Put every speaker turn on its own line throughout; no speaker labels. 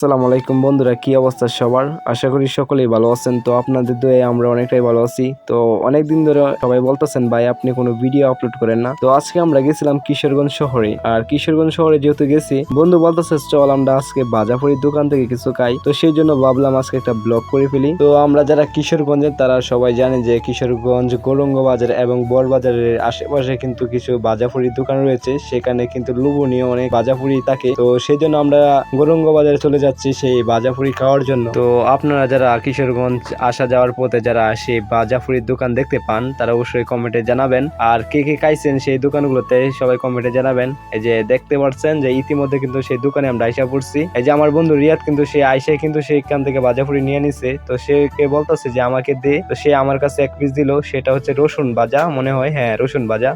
আসসালামু আলাইকুম বন্ধুরা, কি অবস্থা সবার? আশা করি সকলেই ভালো আছেন। তো আপনাদের দোয়ায় আমরা অনেকটাই ভালো আছি। তো অনেকদিন ধরে সবাই বলতেছেন ভাই আপনি কোনো ভিডিও আপলোড করেন না। তো আজকে আমরা গেছিলাম কিশোরগঞ্জ শহরে। আর কিশোরগঞ্জ শহরে যেহেতু গেছি, বন্ধু বলতেছে চল আমরা আজকে বাজাফড়ির দোকান থেকে কিছু খাই। তো সেই জন্য ভাবলাম আজকে একটা ব্লগ করে ফেলি। তো আমরা যারা কিশোরগঞ্জের তারা সবাই জানে যে কিশোরগঞ্জ গৌরঙ্গ বাজার এবং বড়বাজারের আশেপাশে কিন্তু কিছু বাজাফড়ির দোকান রয়েছে। সেখানে কিন্তু লোভনীয় অনেক বাজাফড়ি থাকে। তো সেই জন্য আমরা গৌরঙ্গ বাজারে চলে যাচ্ছি সেই বাজাফুরি খাওয়ার জন্য। তো আপনারা যারা কিশোরগঞ্জ আসা যাওয়ার পথে যারা সেই বাজাফুরির দোকান দেখতে পান তারা অবশ্যই কমেন্টে জানাবেন। আর কে কে খাইছেন সেই দোকানগুলোতে সবাই কমেন্টে জানাবেন। এই যে দেখতে পাচ্ছেন যে ইতিমধ্যে কিন্তু সেই দোকানে আমরা আইসা পড়ছি। এই যে আমার বন্ধু রিয়াদ কিন্তু সে আইসা কিন্তু সেইখান থেকে বাজাফুরি নিয়ে নিছে। তো সে কে বলতেছে যে আমাকে দে। তো সে আমার কাছে এক পিস দিল, সেটা হচ্ছে রসুন ভাজা মনে হয়, হ্যাঁ রসুন ভাজা।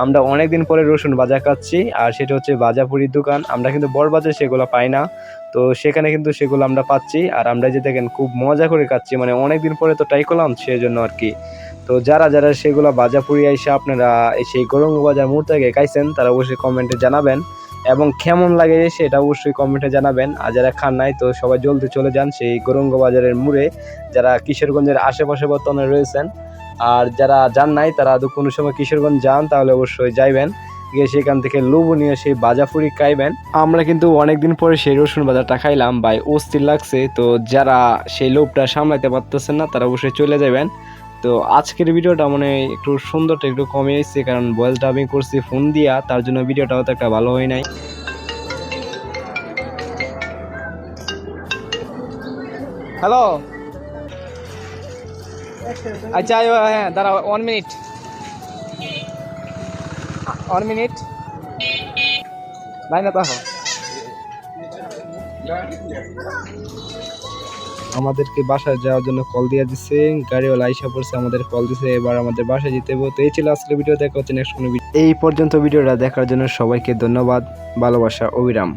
আমরা অনেকদিন পরে রসুন ভাজা খাচ্ছি। আর সেটা হচ্ছে বাজাপুরির দোকান। আমরা কিন্তু বড়বাজারে সেগুলো পাই না, তো সেখানে কিন্তু সেগুলো আমরা পাচ্ছি। আর আমরা যে দেখেন খুব মজা করে খাচ্ছি, মানে অনেকদিন পরে তো ট্রাই করলাম সেই জন্য আর কি। তো যারা যারা সেগুলো বাজাপুরি আইসা আপনারা সেই গৌরঙ্গ বাজার মোড় থেকে খাইছেন তারা অবশ্যই কমেন্টে জানাবেন, এবং কেমন লাগে সেটা অবশ্যই কমেন্টে জানাবেন। আর যারা খান নাই তো সবাই জলদি চলে যান সেই গৌরঙ্গ বাজারের মোড়ে, যারা কিশোরগঞ্জের আশেপাশে বর্তমানে রয়েছেন। আর যারা যান নাই তারা কোনো সময় কিশোরগঞ্জ যান তাহলে অবশ্যই যাইবেন, গিয়ে সেখান থেকে লোভনীয় সেই বাজাফুরি খাইবেন। আমরা কিন্তু অনেকদিন পরে সেই রসুন বাজারটা খাইলাম ভাই, অস্থির লাগছে। তো যারা সেই লোভটা সামলাইতে পারতেছেন না তারা অবশ্যই চলে যাবেন। তো আজকের ভিডিওটা মানে একটু সুন্দরটা একটু কমে এসেছে, কারণ ভয়েসটা আমি করছি ফোন দিয়া, তার জন্য ভিডিওটা অত একটা ভালো হয় নাই।
হ্যালো, আচ্ছা হ্যাঁ দাঁড়াও 1 মিনিট লাইনে তো
আমাদেরকে বাসায় যাওয়ার জন্য কল দিয়ে দিচ্ছে, গাড়িওয়ালা আইসা পড়ছে, আমাদের কল দিছে, এবার আমাদের বাসায় যেতে হবে। তো এই ছিল আজকে ভিডিও, দেখা হচ্ছে নেক্সট কোনো ভিডিও। এই পর্যন্ত ভিডিওটা দেখার জন্য সবাইকে ধন্যবাদ, ভালোবাসা, অবিরাম।